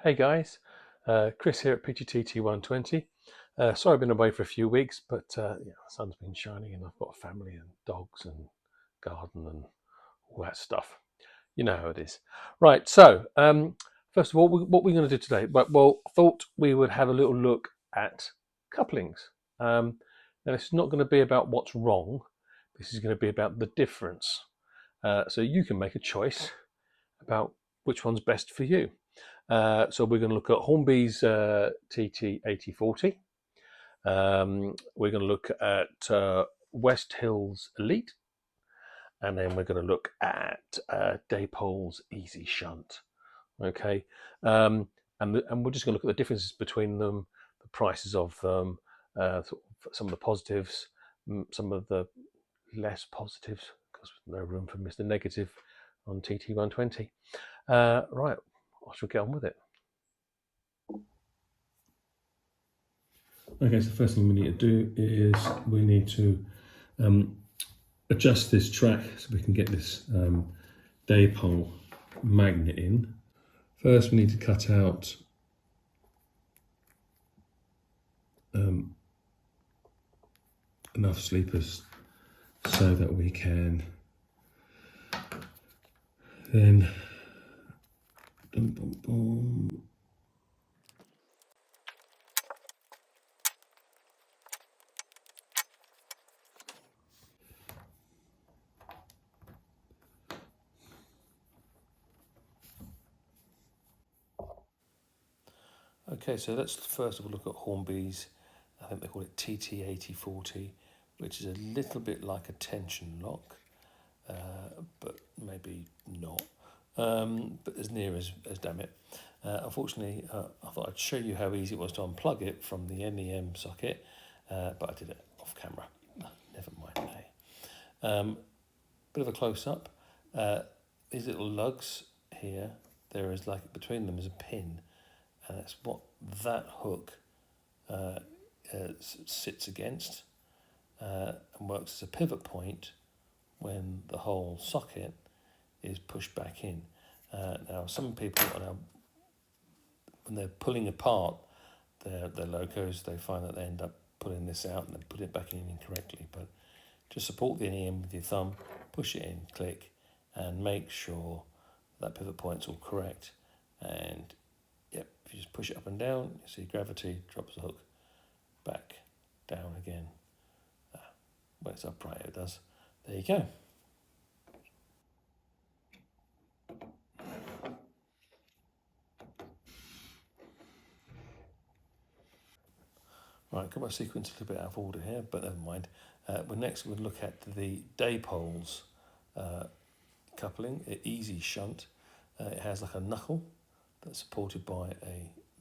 Hey guys, Chris here at TT120. Sorry I've been away for a few weeks, but yeah, the sun's been shining and I've got a family and dogs and garden and all that stuff. You know how it is. Right, so first of all, what we're going to do today? Well, I thought we would have a little look at couplings. Now, this is not going to be about what's wrong. This is going to be about the difference. So you can make a choice about which one's best for you. So we're going to look at Hornby's TT8040. We're going to look at West Hill's Elite, and then we're going to look at Dapol's Easy Shunt. Okay, and we're just going to look at the differences between them, the prices of them, some of the positives, some of the less positives, because there's no room for Mr. Negative on TT120. Right, I shall get on with it. Okay, so the first thing we need to do is we need to adjust this track so we can get this Dapol magnet in. First we need to cut out enough sleepers so that we can then Okay, so let's first of all look at Hornby's, I think they call it TT8040, which is a little bit like a tension lock, but maybe not, but as near as damn it. Unfortunately, I thought I'd show you how easy it was to unplug it from the NEM socket, but I did it off camera. Never mind, eh? Bit of a close-up. These little lugs here, there is like between them is a pin, and that's what that hook sits against and works as a pivot point when the whole socket is pushed back in. Now, some people, when they're pulling apart their LOCO'S, they find that they end up pulling this out and then put it back in incorrectly. But just support the NEM with your thumb, push it in, click, and make sure that pivot point's all correct. And yep, if you just push it up and down, you see gravity drops the hook back down again. When it's upright, it does. There you go. Right, got my sequence a little bit out of order here, but never mind. Next we'll look at the Dapol's coupling, Easy Shunt. It has like a knuckle that's supported by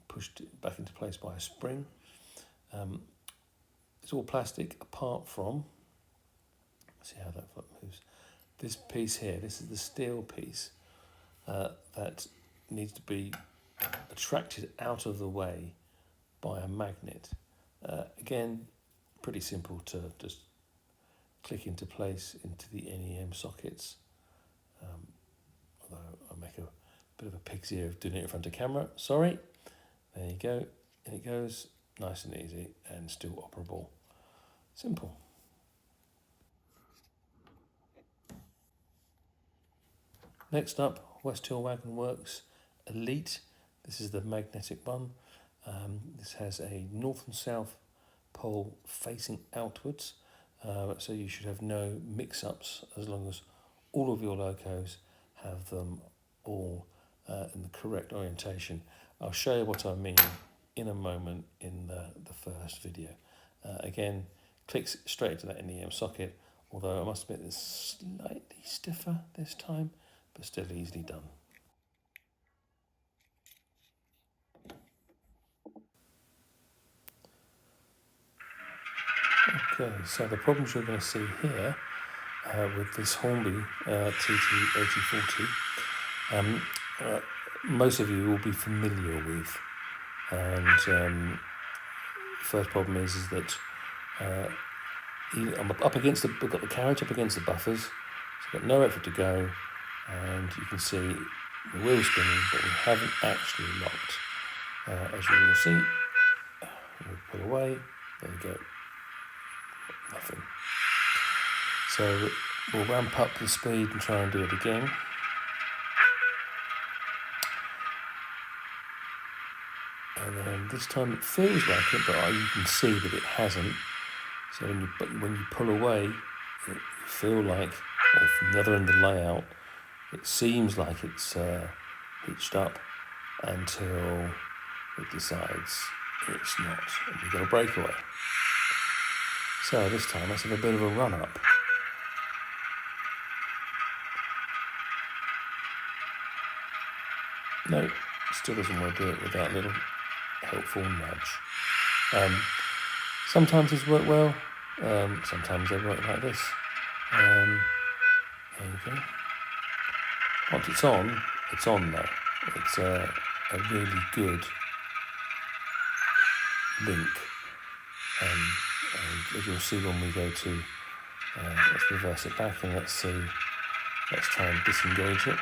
pushed back into place by a spring. It's all plastic apart from, see how that foot moves. This piece here, this is the steel piece that needs to be attracted out of the way by a magnet. Again, pretty simple to just click into place into the NEM sockets. Although I make a bit of a pig's ear of doing it in front of camera. Sorry. There you go. And it goes nice and easy and still operable. Simple. Next up, Hill Wagon Works Elite. This is the magnetic one. This has a north and south pole facing outwards, so you should have no mix-ups as long as all of your LOCO'S have them all in the correct orientation. I'll show you what I mean in a moment in the first video. Again, clicks straight into that NEM socket, although I must admit it's slightly stiffer this time, but still easily done. Okay, so the problems you're going to see here with this Hornby TT8040, most of you will be familiar with. And first problem is that I'm up against I've got the carriage up against the buffers, so I've got no effort to go, and you can see the wheel spinning, but we haven't actually locked. As you will see, we pull away, there you go, nothing. So we'll ramp up the speed and try and do it again. And then this time it feels like it, but you can see that it hasn't. So when you pull away, you feel like, or from the other end of the layout, it seems like it's hitched up until it decides it's not, and you've got a breakaway. So this time let's have a bit of a run up. No, still doesn't want to do it with that little helpful nudge. Sometimes these work well, sometimes they work like this. There you go. Once it's on though. It's a really good link. And as you'll see when we go to, let's reverse it back and let's try and disengage it.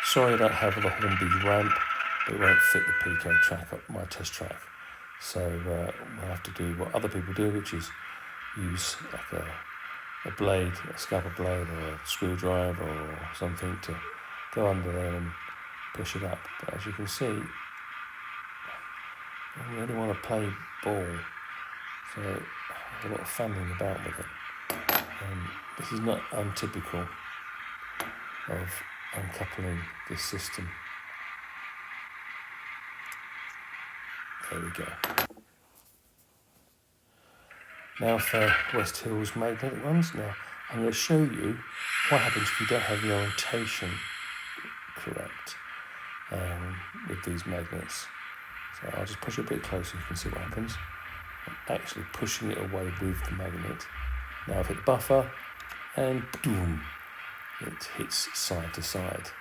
Sorry I don't have the Hornby ramp, but it won't fit the Pico track up my test track. So we'll have to do what other people do, which is use like a blade, a scalpel blade or a screwdriver or something to go under there and push it up. But as you can see, I really want to play ball, so I have a lot of fumbling about with it. This is not untypical of uncoupling this system. There we go. Now for West Hill's magnetic ones. Now I'm going to show you what happens if you don't have the orientation correct with these magnets. So I'll just push it a bit closer, you can see what happens. I'm actually pushing it away with the magnet. Now I've hit the buffer and boom, it hits side to side.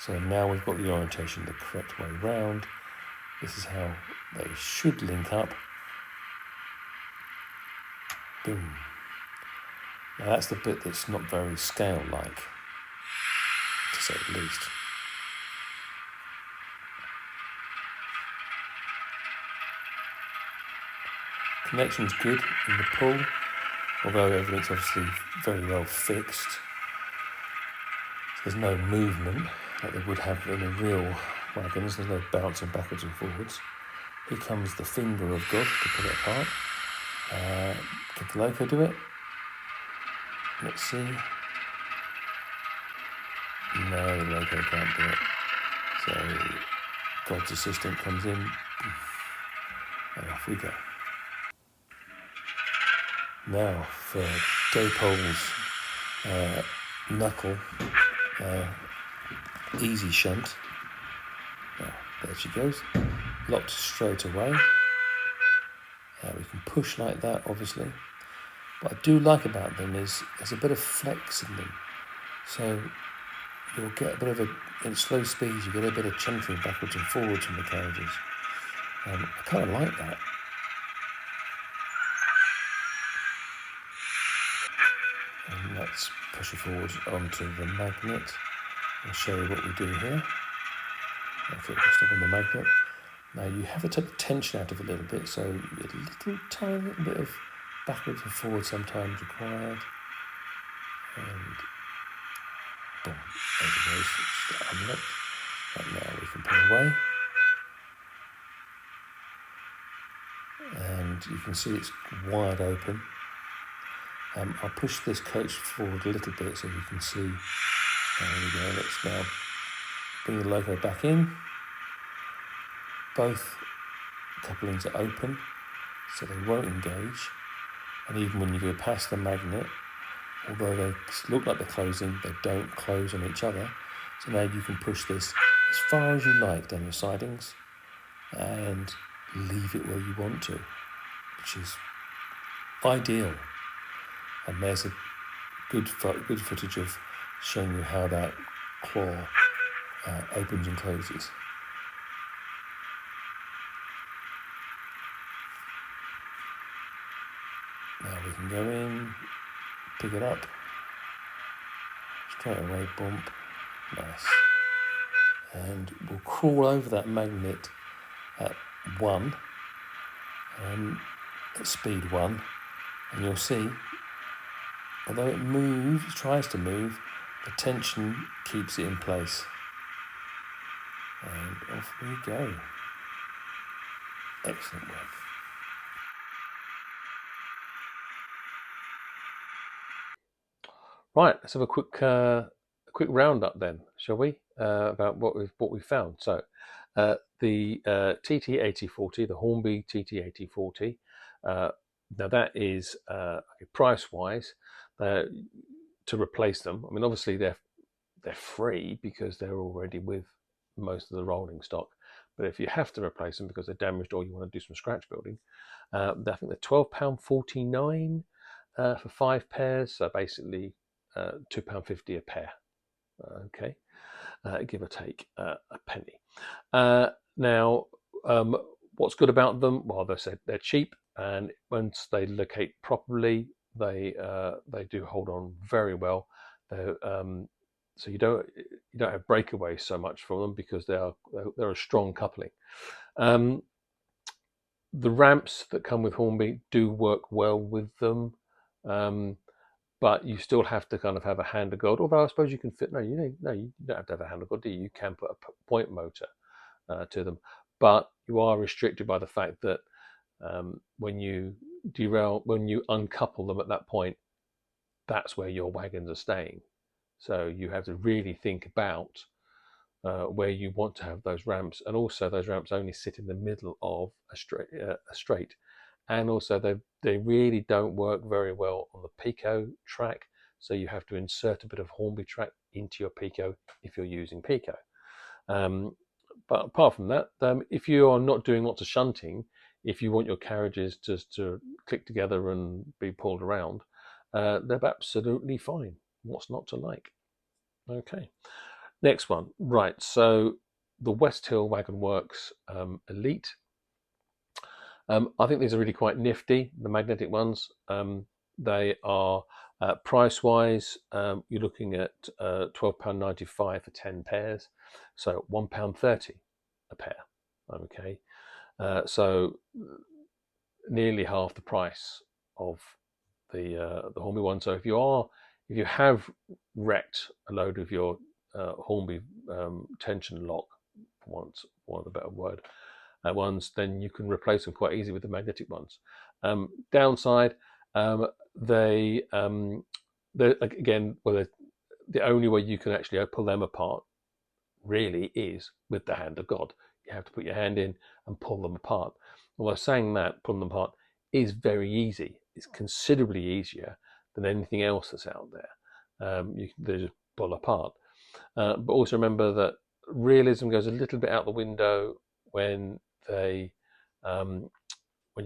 So now we've got the orientation the correct way round. This is how they should link up. Boom. Now that's the bit that's not very scale-like, to say the least. Connection's good in the pull, although everything's obviously very well fixed. There's no movement like they would have in a real wagons. There's no bouncing backwards and forwards. Here comes the finger of God to pull it apart. Can the Loco do it? Let's see. No, the Loco can't do it. So God's assistant comes in, and off we go. Now for Dapol's knuckle easy shunt. Now, there she goes, locked straight away. We can push like that, obviously. What I do like about them is there's a bit of flex in them. So you'll get a bit of in slow speeds, you get a bit of chunking backwards and forwards from the carriages. I kind of like that. And let's push it forward onto the magnet. I'll show you what we do here. Okay, we'll stop on the magnet. Now you have to take the tension out of it a little bit, so a little tiny little bit of backwards and forwards sometimes required. And boom, there it goes, it's unlocked. Right now we can pull away. And you can see it's wide open. I'll push this coach forward a little bit so you can see. There we go, let's now bring the Loco back in. Both couplings are open, so they won't engage. And even when you go past the magnet, although they look like they're closing, they don't close on each other. So now you can push this as far as you like down your sidings and leave it where you want to, which is ideal. And there's a good footage of showing you how that claw opens and closes. Now we can go in, pick it up, straight away, bump, nice. And we'll crawl over that magnet at 1, at speed 1, and you'll see, although it moves, tries to move, the tension keeps it in place. And off we go. Excellent work. Right, let's have a quick roundup then, shall we? About what we've found. So, the TT8040, the Hornby TT8040. Now that is price-wise to replace them. I mean, obviously they're free because they're already with most of the rolling stock. But if you have to replace them because they're damaged or you want to do some scratch building, I think they're £12.49 for 5 pairs. So basically £2.50 a pair. Okay, give or take a penny. Now, what's good about them? Well, they said they're cheap, and once they locate properly, they do hold on very well. So you don't have breakaways so much from them because they're a strong coupling. The ramps that come with Hornby do work well with them, but you still have to kind of have a hand of God. Although I suppose you can fit. No, you don't have to have a hand of God, do you? You can put a point motor to them, but you are restricted by the fact that when you uncouple them at that point, that's where your wagons are staying. So you have to really think about where you want to have those ramps, and also those ramps only sit in the middle of a straight, and also they really don't work very well on the Pico track. So you have to insert a bit of Hornby track into your Pico if you're using Pico. But apart from that, if you are not doing lots of shunting, if you want your carriages just to click together and be pulled around, they're absolutely fine. What's not to like? Okay, next one. Right, so the West Hill Wagon Works Elite. I think these are really quite nifty, the magnetic ones. They are price-wise, you're looking at £12.95 for 10 pairs, so £1.30 a pair. Okay, so nearly half the price of the Hornby one. So if you have wrecked a load of your Hornby tension lock, for want of a better word, ones, then you can replace them quite easily with the magnetic ones. Downside, they again, well, the only way you can actually pull them apart really is with the hand of God. You have to put your hand in and pull them apart. Although saying that, pulling them apart is very easy. It's considerably easier than anything else that's out there. They just pull apart. But also remember that realism goes a little bit out the window when you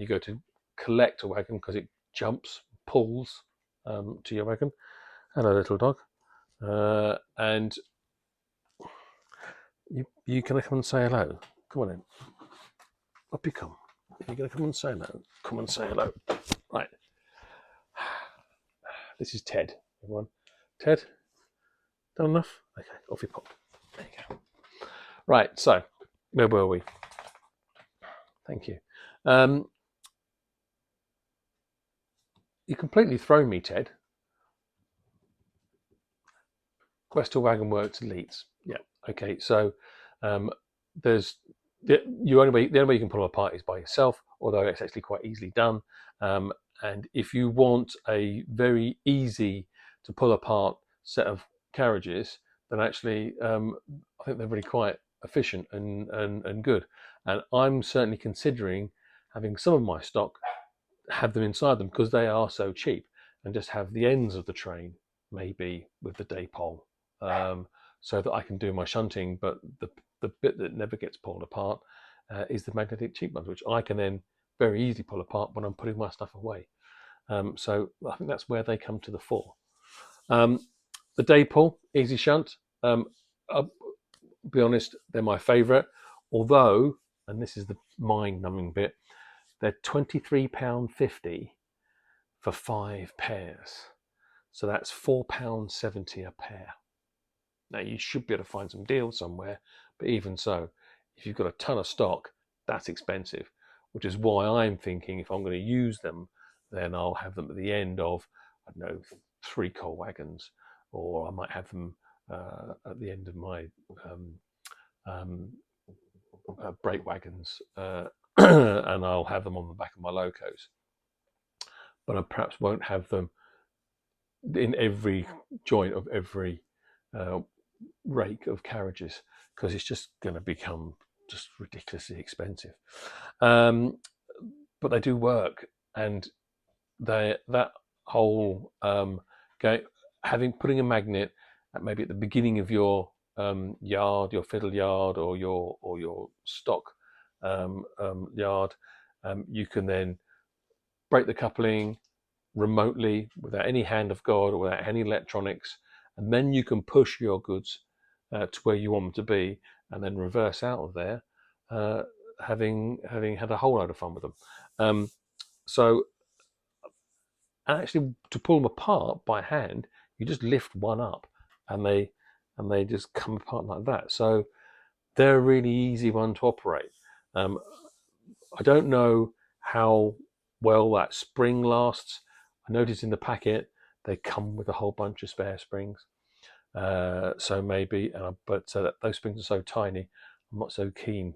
go to collect a wagon, because it pulls to your wagon. Hello, little dog. And you can come and say hello. Come on in. Up you come. You're going to come and say hello. Come and say hello. Right. This is Ted, everyone. Ted, done enough? Okay, off you pop. There you go. Right, so where were we? Thank you. You completely thrown me, Ted. West Hill Wagon Works Elites. Yeah. Okay. So there's the only way you can pull them apart is by yourself, although it's actually quite easily done. And if you want a very easy to pull apart set of carriages, then actually I think they're really quite efficient and good. And I'm certainly considering having some of my stock have them inside them because they are so cheap, and just have the ends of the train maybe with the Dapol, so that I can do my shunting. But the bit that never gets pulled apart is the magnetic cheap ones, which I can then very easily pull apart when I'm putting my stuff away. So I think that's where they come to the fore. The Dapol Easy Shunt, I'll be honest, they're my favourite. Although, and this is the mind-numbing bit, they're £23.50 for 5 pairs. So that's £4.70 a pair. Now you should be able to find some deals somewhere, but even so, if you've got a ton of stock, that's expensive, which is why I'm thinking if I'm going to use them, then I'll have them at the end of, I don't know, 3 coal wagons, or I might have them at the end of my brake wagons, and I'll have them on the back of my LOCO'S. But I perhaps won't have them in every joint of every rake of carriages, because it's just going to become just ridiculously expensive. But they do work, and that whole putting a magnet maybe at the beginning of your yard, your fiddle yard, or your stock yard, you can then break the coupling remotely without any hand of God or without any electronics, and then you can push your goods to where you want them to be, and then reverse out of there, having had a whole load of fun with them. So actually, to pull them apart by hand, you just lift one up, and they just come apart like that. So they're a really easy one to operate. I don't know how well that spring lasts. I noticed in the packet they come with a whole bunch of spare springs. So maybe, but those springs are so tiny, I'm not so keen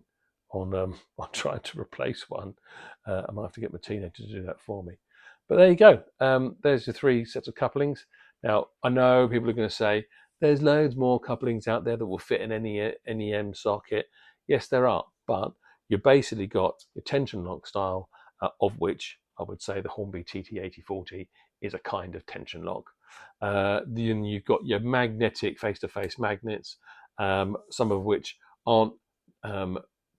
on trying to replace one. I might have to get my teenager to do that for me. But there you go. There's the 3 sets of couplings. Now, I know people are going to say, there's loads more couplings out there that will fit in any NEM socket. Yes, there are, but you've basically got your tension lock style, of which I would say the Hornby TT120 is a kind of tension lock. Then you've got your magnetic face-to-face magnets, some of which aren't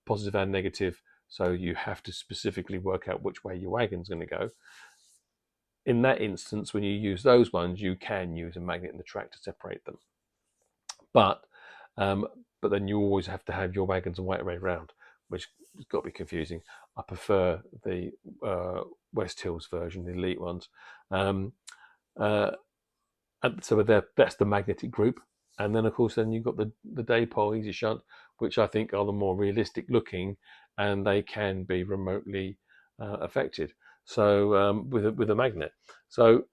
positive and negative, so you have to specifically work out which way your wagon's going to go. In that instance, when you use those ones, you can use a magnet in the track to separate them. But then you always have to have your wagons the right way around, which has got to be confusing. I prefer the West Hills version, the Elite ones. And so that's the magnetic group. And then, of course, then you've got the Dapol Easy Shunt, which I think are the more realistic looking, and they can be remotely affected. So with a magnet. So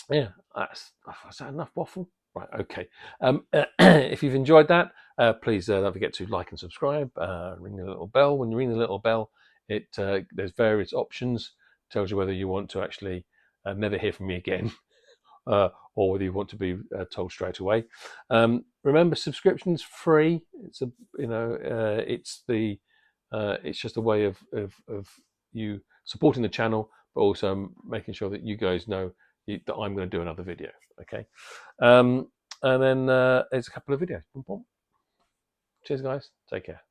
yeah, is that enough waffle? Right, okay. If you've enjoyed that, please don't forget to like and subscribe. Ring the little bell. When you ring the little bell, there's various options. Tells you whether you want to actually never hear from me again, or whether you want to be told straight away. Remember, subscription's free. It's it's just a way of you supporting the channel, but also making sure that you guys know that I'm going to do another video. Okay, and then there's a couple of videos. Cheers, guys. Take care.